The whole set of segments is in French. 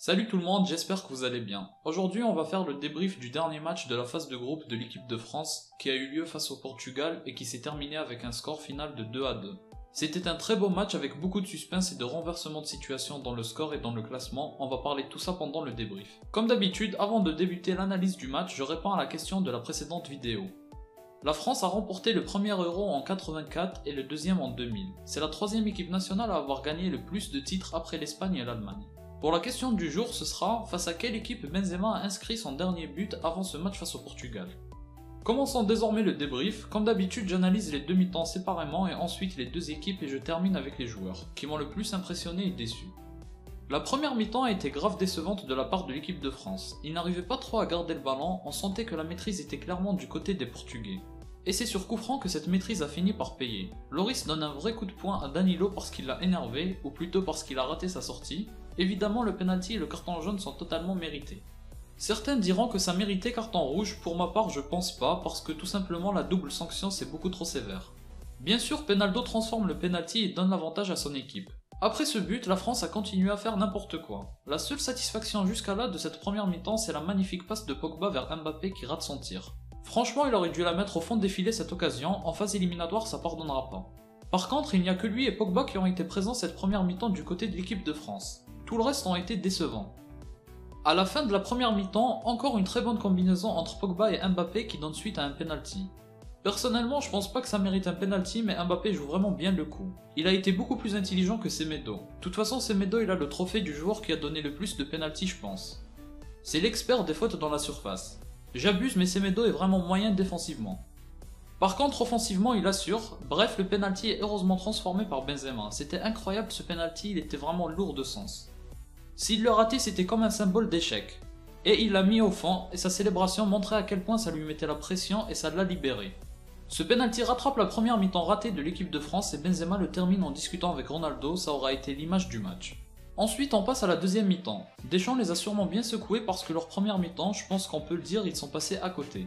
Salut tout le monde, j'espère que vous allez bien. Aujourd'hui on va faire le débrief du dernier match de la phase de groupe de l'équipe de France qui a eu lieu face au Portugal et qui s'est terminé avec un score final de 2-2. C'était un très beau match avec beaucoup de suspense et de renversement de situation dans le score et dans le classement, on va parler de tout ça pendant le débrief. Comme d'habitude, avant de débuter l'analyse du match, je réponds à la question de la précédente vidéo. La France a remporté le premier Euro en 84 et le deuxième en 2000. C'est la troisième équipe nationale à avoir gagné le plus de titres après l'Espagne et l'Allemagne. Pour la question du jour, ce sera face à quelle équipe Benzema a inscrit son dernier but avant ce match face au Portugal. Commençons désormais le débrief. Comme d'habitude, j'analyse les deux mi-temps séparément et ensuite les deux équipes et je termine avec les joueurs, qui m'ont le plus impressionné et déçu. La première mi-temps a été grave décevante de la part de l'équipe de France. Ils n'arrivaient pas trop à garder le ballon, on sentait que la maîtrise était clairement du côté des Portugais. Et c'est sur coup franc que cette maîtrise a fini par payer. Loris donne un vrai coup de poing à Danilo parce qu'il l'a énervé, ou plutôt parce qu'il a raté sa sortie. Évidemment, le penalty et le carton jaune sont totalement mérités. Certains diront que ça méritait carton rouge, pour ma part je pense pas, parce que tout simplement la double sanction c'est beaucoup trop sévère. Bien sûr, Penaldo transforme le penalty et donne l'avantage à son équipe. Après ce but, la France a continué à faire n'importe quoi. La seule satisfaction jusqu'à là de cette première mi-temps, c'est la magnifique passe de Pogba vers Mbappé qui rate son tir. Franchement, il aurait dû la mettre au fond des filets cette occasion, en phase éliminatoire ça pardonnera pas. Par contre, il n'y a que lui et Pogba qui ont été présents cette première mi-temps du côté de l'équipe de France. Tout le reste ont été décevants. À la fin de la première mi-temps, encore une très bonne combinaison entre Pogba et Mbappé qui donne suite à un penalty. Personnellement, je pense pas que ça mérite un penalty, mais Mbappé joue vraiment bien le coup. Il a été beaucoup plus intelligent que Semedo. De toute façon, Semedo il a le trophée du joueur qui a donné le plus de penalty, je pense. C'est l'expert des fautes dans la surface. J'abuse, mais Semedo est vraiment moyen défensivement. Par contre, offensivement, il assure. Bref, le penalty est heureusement transformé par Benzema. C'était incroyable ce penalty, il était vraiment lourd de sens. S'il le ratait, c'était comme un symbole d'échec. Et il l'a mis au fond, et sa célébration montrait à quel point ça lui mettait la pression et ça l'a libéré. Ce penalty rattrape la première mi-temps ratée de l'équipe de France et Benzema le termine en discutant avec Ronaldo, ça aura été l'image du match. Ensuite, on passe à la deuxième mi-temps. Deschamps les a sûrement bien secoués parce que leur première mi-temps, je pense qu'on peut le dire, ils sont passés à côté.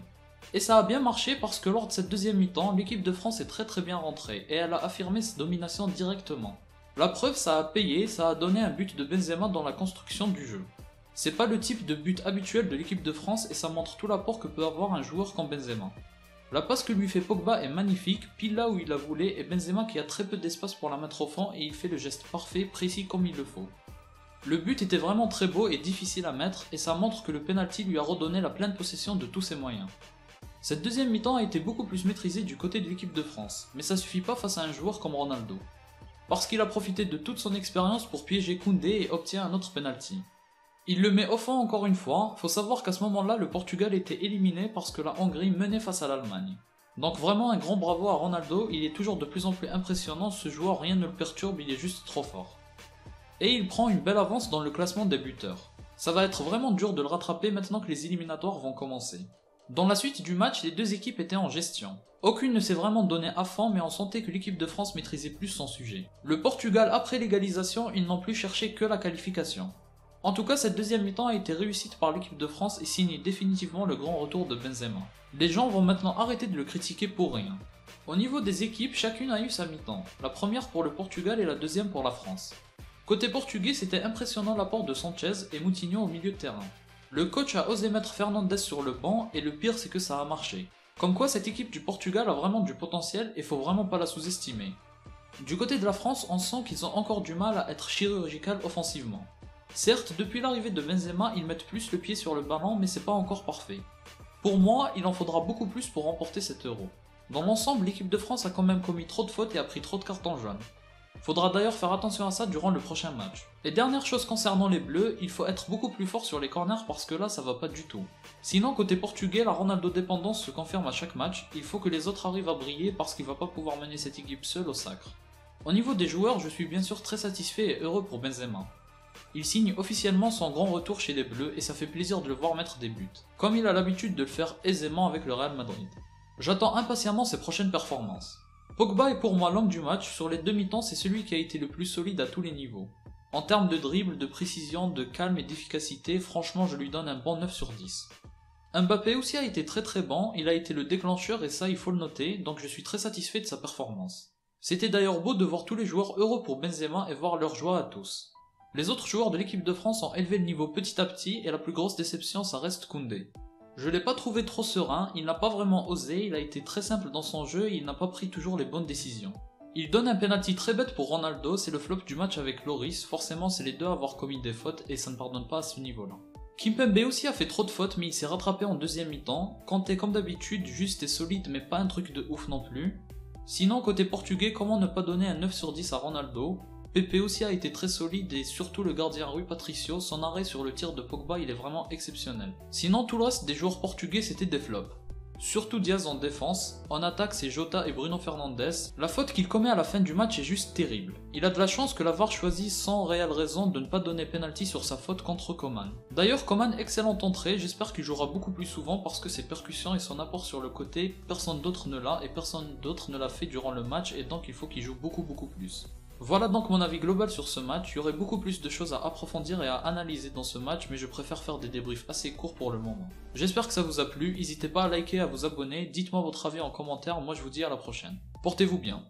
Et ça a bien marché parce que lors de cette deuxième mi-temps, l'équipe de France est très bien rentrée et elle a affirmé sa domination directement. La preuve, ça a payé, ça a donné un but de Benzema dans la construction du jeu. C'est pas le type de but habituel de l'équipe de France et ça montre tout l'apport que peut avoir un joueur comme Benzema. La passe que lui fait Pogba est magnifique, pile là où il la voulait et Benzema qui a très peu d'espace pour la mettre au fond et il fait le geste parfait, précis comme il le faut. Le but était vraiment très beau et difficile à mettre et ça montre que le penalty lui a redonné la pleine possession de tous ses moyens. Cette deuxième mi-temps a été beaucoup plus maîtrisée du côté de l'équipe de France, mais ça suffit pas face à un joueur comme Ronaldo. Parce qu'il a profité de toute son expérience pour piéger Koundé et obtient un autre penalty. Il le met au fond encore une fois, faut savoir qu'à ce moment-là le Portugal était éliminé parce que la Hongrie menait face à l'Allemagne. Donc vraiment un grand bravo à Ronaldo, il est toujours de plus en plus impressionnant, ce joueur rien ne le perturbe, il est juste trop fort. Et il prend une belle avance dans le classement des buteurs. Ça va être vraiment dur de le rattraper maintenant que les éliminatoires vont commencer. Dans la suite du match, les deux équipes étaient en gestion. Aucune ne s'est vraiment donnée à fond, mais on sentait que l'équipe de France maîtrisait plus son sujet. Le Portugal, après l'égalisation, ils n'ont plus cherché que la qualification. En tout cas, cette deuxième mi-temps a été réussite par l'équipe de France et signe définitivement le grand retour de Benzema. Les gens vont maintenant arrêter de le critiquer pour rien. Au niveau des équipes, chacune a eu sa mi-temps. La première pour le Portugal et la deuxième pour la France. Côté portugais, c'était impressionnant l'apport de Sanchez et Moutinho au milieu de terrain. Le coach a osé mettre Fernandes sur le banc et le pire c'est que ça a marché. Comme quoi cette équipe du Portugal a vraiment du potentiel et faut vraiment pas la sous-estimer. Du côté de la France, on sent qu'ils ont encore du mal à être chirurgical offensivement. Certes, depuis l'arrivée de Benzema, ils mettent plus le pied sur le ballon mais c'est pas encore parfait. Pour moi, il en faudra beaucoup plus pour remporter cet Euro. Dans l'ensemble, l'équipe de France a quand même commis trop de fautes et a pris trop de cartons jaunes. Faudra d'ailleurs faire attention à ça durant le prochain match. Et dernière chose concernant les bleus, il faut être beaucoup plus fort sur les corners parce que là ça va pas du tout. Sinon côté portugais, la Ronaldo dépendance se confirme à chaque match, il faut que les autres arrivent à briller parce qu'il va pas pouvoir mener cette équipe seule au sacre. Au niveau des joueurs, je suis bien sûr très satisfait et heureux pour Benzema. Il signe officiellement son grand retour chez les bleus et ça fait plaisir de le voir mettre des buts, comme il a l'habitude de le faire aisément avec le Real Madrid. J'attends impatiemment ses prochaines performances. Pogba est pour moi l'homme du match, sur les demi-temps c'est celui qui a été le plus solide à tous les niveaux. En termes de dribble, de précision, de calme et d'efficacité, franchement je lui donne un bon 9 sur 10. Mbappé aussi a été très bon, il a été le déclencheur et ça il faut le noter, donc je suis très satisfait de sa performance. C'était d'ailleurs beau de voir tous les joueurs heureux pour Benzema et voir leur joie à tous. Les autres joueurs de l'équipe de France ont élevé le niveau petit à petit et la plus grosse déception ça reste Koundé. Je l'ai pas trouvé trop serein, il n'a pas vraiment osé, il a été très simple dans son jeu et il n'a pas pris toujours les bonnes décisions. Il donne un penalty très bête pour Ronaldo, c'est le flop du match avec Loris, forcément c'est les deux à avoir commis des fautes et ça ne pardonne pas à ce niveau-là. Kimpembe aussi a fait trop de fautes mais il s'est rattrapé en deuxième mi-temps, Kanté comme d'habitude juste et solide mais pas un truc de ouf non plus. Sinon côté portugais, comment ne pas donner un 9 sur 10 à Ronaldo? Pepe aussi a été très solide et surtout le gardien Rui Patricio, son arrêt sur le tir de Pogba il est vraiment exceptionnel. Sinon tout le reste des joueurs portugais c'était des flops. Surtout Diaz en défense, en attaque c'est Jota et Bruno Fernandes, la faute qu'il commet à la fin du match est juste terrible. Il a de la chance que la VAR choisit sans réelle raison de ne pas donner penalty sur sa faute contre Coman. D'ailleurs Coman excellente entrée, j'espère qu'il jouera beaucoup plus souvent parce que ses percussions et son apport sur le côté, personne d'autre ne l'a et personne d'autre ne l'a fait durant le match et donc il faut qu'il joue beaucoup plus. Voilà donc mon avis global sur ce match, il y aurait beaucoup plus de choses à approfondir et à analyser dans ce match, mais je préfère faire des débriefs assez courts pour le moment. J'espère que ça vous a plu, n'hésitez pas à liker, à vous abonner, dites-moi votre avis en commentaire, moi je vous dis à la prochaine. Portez-vous bien.